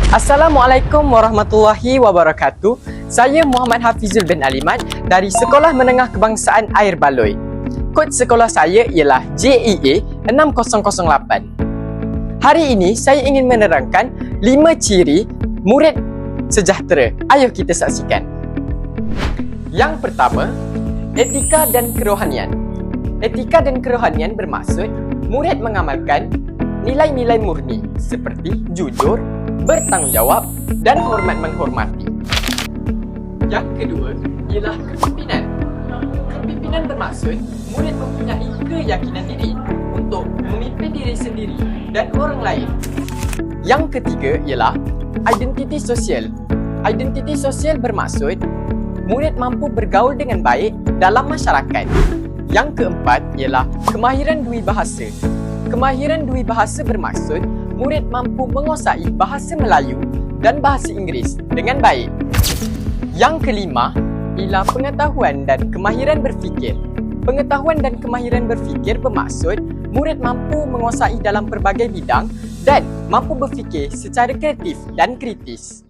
Assalamualaikum warahmatullahi wabarakatuh. Saya Muhammad Hafizul bin Alimat dari Sekolah Menengah Kebangsaan Air Baloi. Kod sekolah saya ialah JEA 6008. Hari ini saya ingin menerangkan 5 ciri murid sejahtera. Ayuh kita saksikan. Yang pertama, etika dan kerohanian. Etika dan kerohanian bermaksud murid mengamalkan nilai-nilai murni seperti jujur, bertanggungjawab dan hormat menghormati. Yang kedua ialah kepimpinan. Kepimpinan bermaksud murid mempunyai keyakinan diri untuk memimpin diri sendiri dan orang lain. Yang ketiga ialah identiti sosial. Identiti sosial bermaksud murid mampu bergaul dengan baik dalam masyarakat. Yang keempat ialah kemahiran dui bahasa. Kemahiran dui bahasa bermaksud murid mampu menguasai bahasa Melayu dan bahasa Inggeris dengan baik. Yang kelima ialah pengetahuan dan kemahiran berfikir. Pengetahuan dan kemahiran berfikir bermaksud murid mampu menguasai dalam pelbagai bidang dan mampu berfikir secara kreatif dan kritis.